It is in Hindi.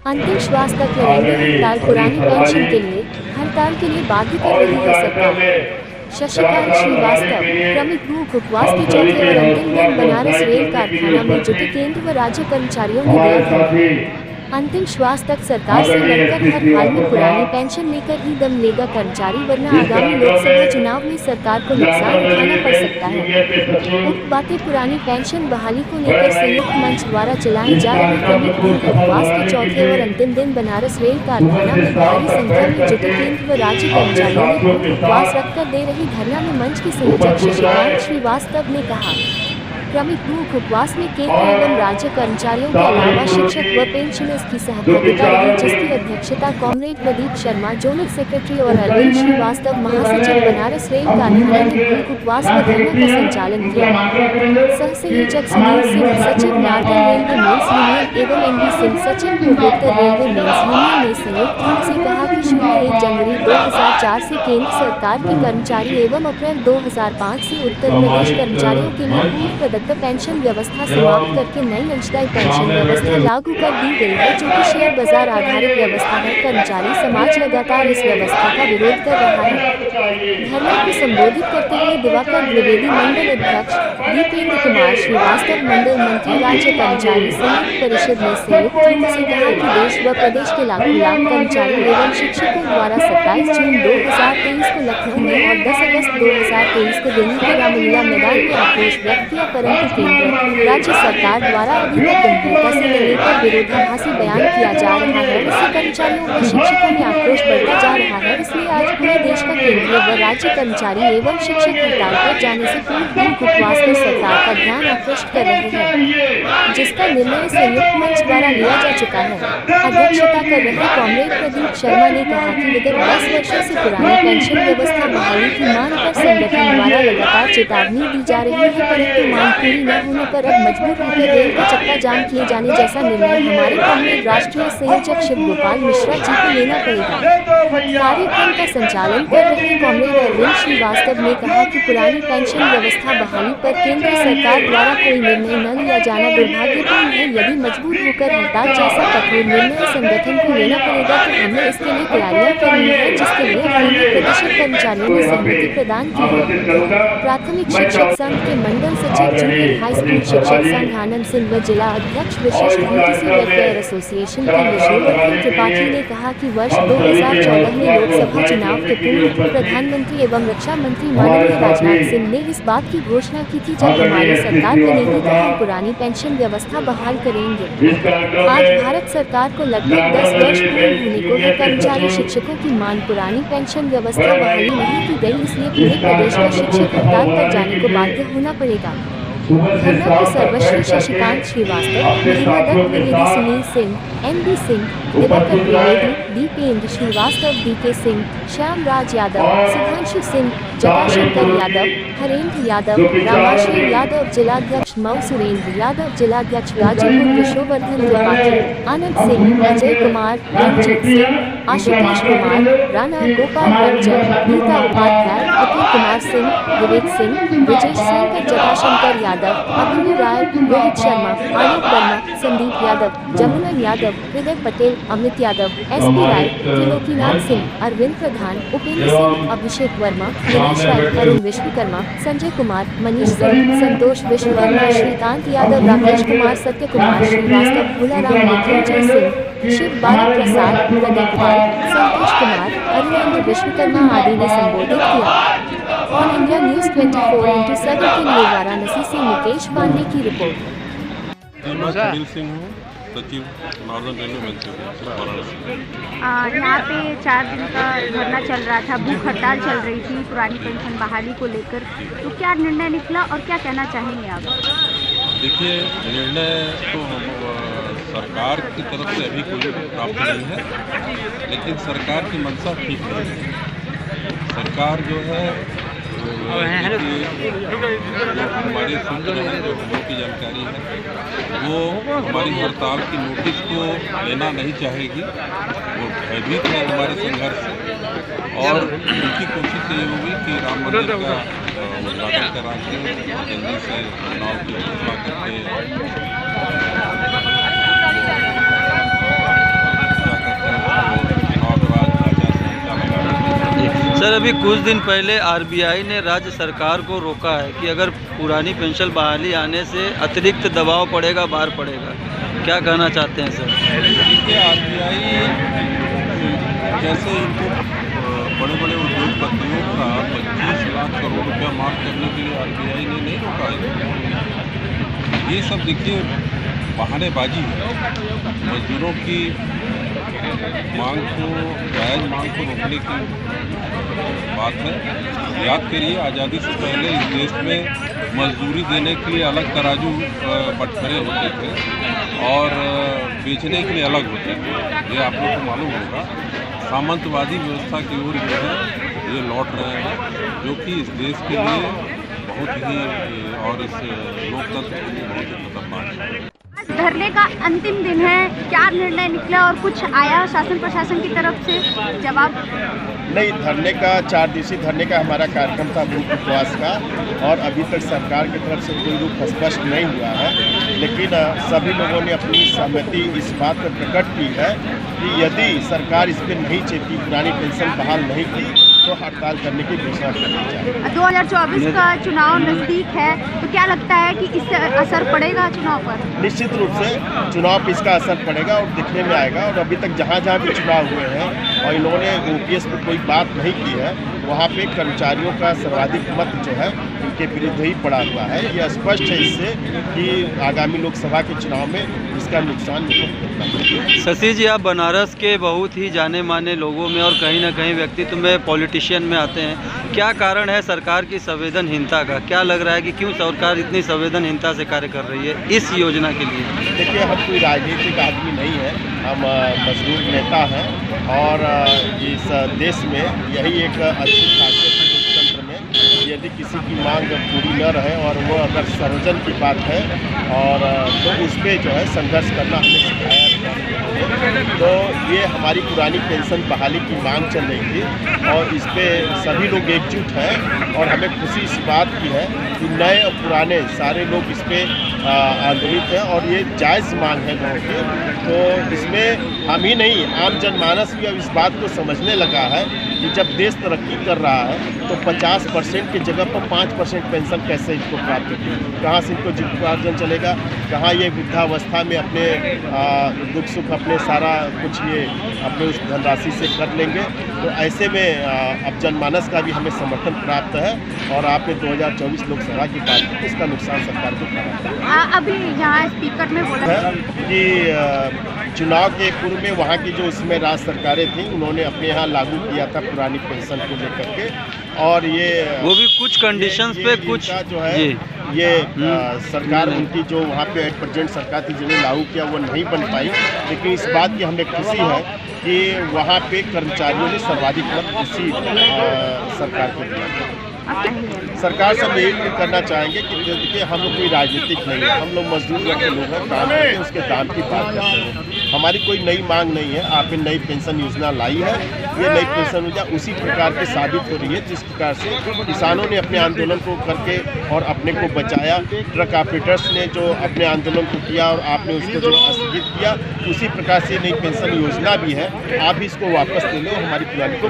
अंतिम श्वास तक लड़ेंगे हड़ताल। पुरानी पेंशन के लिए हड़ताल के लिए बाध्य कर रही है सरकार। शशिकांत श्रीवास्तव। क्रमिक भूख उपवास के चौथे और अंतिम दिन बनारस रेल कारखाना में जुटे केंद्र व राज्य कर्मचारियों ने दिया था अंतिम श्वास तक। सरकार से लड़कर हर हाल में पुरानी पेंशन लेकर ही दम लेगा कर्मचारी, वरना आगामी लोकसभा चुनाव में सरकार को नुकसान उठाना पड़ सकता है। उक्त बातें पुरानी पेंशन बहाली को लेकर संयुक्त मंच द्वारा चलाए जा रहे क्रमिक भूख उपवास के चौथे और अंतिम दिन बनारस रेल कारखाना में भारी संख्या में जुटे केंद्र व राज्य कर्मचारियों ने भूख उपवास रखकर दे रही धरना में मंच के संयोजक शशिकांत श्रीवास्तव ने कहा, क्रमिक भूख उपवास में केंद्र एवं राज्य कर्मचारियों के अलावा शिक्षक व पेंशनर्स की सहभागिता रही, जिसकी अध्यक्षता comrade Pradeep Sharma zonal secretary और अरविंद श्रीवास्तव महासचिव बनारस रेल कारखाना ने भूख उपवास व धरना का संचालन किया। सह संयोजक सुनील सिंह, सचिव नार्दर्न रेलवे मेल्स यूनियन एवं एनडी सिंह, सचिव पूर्वोत्तर रेलवे मेल्स यूनियन ने संयुक्त रूप से कहा कि 1 जनवरी 2004 से केंद्र सरकार के कर्मचारी एवं अप्रैल 2005 से उत्तर प्रदेश कर्मचारियों के लिए पूर्व प्रदत्त पेंशन व्यवस्था समाप्त करके नई अंशदायी पेंशन व्यवस्था लागू कर दी गई है, जो कि शेयर बाजार आधारित व्यवस्था है। कर्मचारी समाज लगातार इस व्यवस्था का विरोध कर रहा है। धरना को संबोधित करते हुए दिवाकर द्विवेदी, मंडल अध्यक्ष दीपेंद्र कुमार श्रीवास्तव, मंडल मंत्री, राज्य कर्मचारी संयुक्त परिषद ने संयुक्त रूप से कहा कि देश व प्रदेश के लाखों लाख कर्मचारी एवं शिक्षकों द्वारा 27 जून 2023 को लखनऊ में और 10 अगस्त 2023 को दिल्ली के रामलीला मैदान में आक्रोश व्यक्त किया, परंतु केंद्र राज्य सरकार द्वारा अभी तक गंभीरता से लेकर विरोधाभासी बयान किया जा रहा है। इससे कर्मचारियों व शिक्षकों में आक्रोश बढ़ता जा रहा है। इसलिए आज पूरे देश का केंद्रीय व राज्य कर्मचारी एवं शिक्षक हड़ताल पर जाने से पूर्व भूख उपवास में सरकार का ध्यान आकृष्ट कर रहे हैं, जिसका निर्णय संयुक्त मंच द्वारा लिया जा चुका है। अध्यक्षता कर रहे कॉमरेड प्रदीप शर्मा ने कहा कि विगत 10 वर्षों से पुरानी पेंशन व्यवस्था बहाली की मांग पर संगठन द्वारा लगातार चेतावनी दी जा रही है, परंतु मांग पूरी न होने पर अब मजबूर होकर रेल का चक्का जाम किए जाने जैसा निर्णय हमारे कॉमरेड राष्ट्रीय संयोजक शिव गोपाल मिश्रा जी को लेना पड़ेगा। कार्यक्रम का संचालन कर रहे कॉमरेड अरविंद श्रीवास्तव ने कहा कि पुरानी पेंशन व्यवस्था बहाली पर केंद्र सरकार द्वारा कोई निर्णय न लिया जाना दुर्भाग्यपूर्ण है। यदि मजबूर होकर हड़ताल जैसा कठोर निर्णय संगठन को लेना पड़ेगा तो हमें इसके लिए तैयारियां करनी है, जिसके लिए 90% कर्मचारियों ने सहमति प्रदान की है। प्राथमिक शिक्षक संघ के मंडल सचिव, जूनियर हाई स्कूल शिक्षक संघ आनंद सिंह व जिला अध्यक्ष विशिष्ट यूटीसी वेलफेयर एसोसिएशन के यशोवर्धन त्रिपाठी ने कहा कि वर्ष 2014 में लोकसभा चुनाव के पूर्व प्रधानमंत्री एवं रक्षा मंत्री माननीय राजनाथ सिंह ने इस बात की घोषणा की थी, जब हमारी सरकार बनेगी तो हम पुरानी पेंशन व्यवस्था बहाल करेंगे। आज भारत सरकार को लगभग 10 वर्ष पूर्ण होने को है। कर्मचारी शिक्षकों की मांग पुरानी पेंशन व्यवस्था बहाली नहीं की गई, इसलिए पूरे प्रदेश का शिक्षक हड़ताल पर जाने को बाध्य होना पड़ेगा। धरना को सर्वश्री शशिकांत श्रीवास्तव, महिमा दत्त द्विवेदी, सुनील सिंह, एनडी सिंह, दिवाकर द्विवेदी, दीपेंद्र श्रीवास्तव, डीके सिंह, श्याम राज यादव, सुधांशु सिंह, जटाशंकर यादव, हरेंद्र यादव, रामाश्री यादव, जिलाध्यक्ष मऊ सुरेंद्र यादव, जिलाध्यक्ष गाजीपुर यशोवर्धन त्रिपाठी, आनंद सिंह, अजय कुमार, रंजीत सिंह, आशुतोष कुमार, राणा, गोपाल रंजन, नीता उपाध्याय, अतुल कुमार सिंह, विवेक सिंह, विजय सिंह, जटाशंकर यादव, अभिनव राय, रोहित शर्मा, आलोक वर्मा, संदीप यादव, जमुना यादव, हृदय पटेल, अमित यादव, एसपी राय, त्रिलोकीनाथ सिंह, अरविंद प्रधान, उपेंद्र सिंह, अभिषेक वर्मा, दिनेश राय, अरुण विश्वकर्मा, संजय कुमार, मनीष सिंह, संतोष विश्वकर्मा, श्रीकांत यादव, राकेश कुमार, सत्य कुमार श्रीवास्तव, भूलाराम, मृत्युंजय सिंह, शिव बाला प्रसाद, प्रदीप पाल, संतोष कुमार, अरुणेंद्र विश्वकर्मा आदि ने संबोधित किया। ऑल इंडिया न्यूज़ 24x7 के लिए वाराणसी से मुकेश पांडे की रिपोर्ट। मैं सुनील सिंह हूँ, सचिव नॉर्दर्न रेलवे मेल्स वाराणसी। यहाँ पे 4 दिन का धरना चल रहा था, भूख हड़ताल चल रही थी पुरानी पेंशन बहाली को लेकर, तो क्या निर्णय निकला और क्या कहना चाहेंगे आप? देखिए, निर्णय तो सरकार की तरफ से अभी कोई प्राप्त नहीं है, लेकिन सरकार की मंशा ठीक नहीं है। सरकार जो है हमारे सुन रहे हैं, जो लोगों की जानकारी है, वो हमारी हड़ताल की नोटिस को लेना नहीं चाहेगी। वो भयभीत है हमारे संघर्ष से और उनकी कोशिश ये होगी कि राम मंदिर का उद्घाटन करा के जल्दी से चुनाव की घोषणा करके अभी कुछ दिन पहले आरबीआई ने राज्य सरकार को रोका है कि अगर पुरानी पेंशन बहाली आने से अतिरिक्त दबाव पड़ेगा, भार पड़ेगा। क्या कहना चाहते हैं सर? देखिए, आरबीआई जैसे इनको बड़े बड़े उद्योगपतियों का 25 लाख करोड़ रुपया माफ करने के लिए आरबीआई ने नहीं रोका है। ये सब देखिए बहानेबाजी है। मजदूरों की मांग को, जायज़ मांग को रोकने की बात है। याद करिए, आज़ादी से पहले इस देश में मजदूरी देने के लिए अलग तराजू बटखरे होते थे और बेचने के लिए अलग होते थे। ये आप लोग को मालूम होगा। सामंतवादी व्यवस्था की ओर जो है ये लौट रहे हैं, जो कि इस देश के लिए बहुत ही और इस लोकतंत्र के लिए बहुत ही खतरनाक है। धरने का अंतिम दिन है, क्या निर्णय निकला और कुछ आया शासन प्रशासन की तरफ से जवाब? नहीं, धरने का 4 दिवसीय धरने का हमारा कार्यक्रम था भूख उपवास का, और अभी तक सरकार की तरफ से कोई रूप स्पष्ट नहीं हुआ है। लेकिन सभी लोगों ने अपनी सहमति इस बात पर प्रकट की है कि यदि सरकार इस पर नहीं चलती, पुरानी पेंशन बहाल नहीं की, तो हड़ताल करने की घोषणा करनी चाहिए। 2024 का चुनाव नज़दीक है, तो क्या लगता है कि इससे असर पड़ेगा चुनाव पर? निश्चित रूप से चुनाव पर इसका असर पड़ेगा और दिखने में आएगा। और अभी तक जहाँ जहाँ भी चुनाव हुए हैं और इन्होंने ओपीएस पर कोई बात नहीं की है, वहाँ पे कर्मचारियों का सर्वाधिक मत जो है उनके विरुद्ध ही पड़ा हुआ है। ये स्पष्ट है इससे कि आगामी लोकसभा के चुनाव में इसका नुकसान नहीं। शशि जी, आप बनारस के बहुत ही जाने माने लोगों में और कहीं ना कहीं व्यक्तित्व में, पॉलिटिशियन में आते हैं। क्या कारण है सरकार की संवेदनहीनता का? क्या लग रहा है कि क्यों सरकार इतनी संवेदनहीनता से कार्य कर रही है इस योजना के लिए? देखिए, हम कोई राजनीतिक आदमी नहीं है, हम मजदूर नेता हैं और इस देश में यही एक अच्छी खासियत है लोकतंत्र में। यदि किसी की मांग पूरी न रहे और वो अगर सर्वजन की बात है और तो उस पर जो है संघर्ष करना हमें सिखाया है। तो ये हमारी पुरानी पेंशन बहाली की मांग चल रही थी और इस पर सभी लोग एकजुट हैं और हमें खुशी इस बात की है कि नए और पुराने सारे लोग इस पर आंदोलित हैं और ये जायज़ मांग है लोगों की। तो इसमें हम ही नहीं, आम जनमानस भी अब इस बात को समझने लगा है कि जब देश तरक्की कर रहा है तो 50% की जगह पर 5% पेंशन कैसे इसको प्राप्त होगी, कहाँ से इनको जीविकोपार्जन चलेगा, कहाँ ये वृद्धावस्था में अपने दुख सुख अपने सारा कुछ ये अपने उस धनराशि से कर लेंगे। तो ऐसे में अब जनमानस का भी हमें समर्थन प्राप्त है और आपने 2024 लोकसभा की बात की, इसका नुकसान सरकार को प्राप्त है। अभी यहाँ स्पीकर में बोला है कि चुनाव के पूर्व में वहाँ की जो इसमें राज्य सरकारें थी उन्होंने अपने यहाँ लागू किया था पुरानी पेंशन को लेकर के, और ये वो भी कुछ कंडीशंस पे कुछ जो है ये सरकार उनकी जो वहाँ पे एट प्रेजेंट सरकार थी जिन्हें लागू किया वो नहीं बन पाई। लेकिन इस बात की हमें खुशी है कि वहाँ पे कर्मचारियों ने सर्वाधिक मत इसी सरकार को दिया। सरकार से हम यही करना चाहेंगे कि देखिए, हम लोग कोई राजनीतिक नहीं है, हम लोग मजदूर के लोग हैं, काम करते हैं, उसके दाम की बात करते हैं। हमारी कोई नई मांग नहीं है। आपने नई पेंशन योजना लाई है, ये नई पेंशन योजना उसी प्रकार की साबित हो रही है जिस प्रकार से किसानों ने अपने आंदोलन को करके और अपने को बचाया, ट्रक ऑपरेटर्स ने जो अपने आंदोलन को किया और आपने उसको जो स्थगित किया, उसी प्रकार से नई पेंशन योजना भी है। आप भी इसको वापस ले लो, हमारी पुरानी को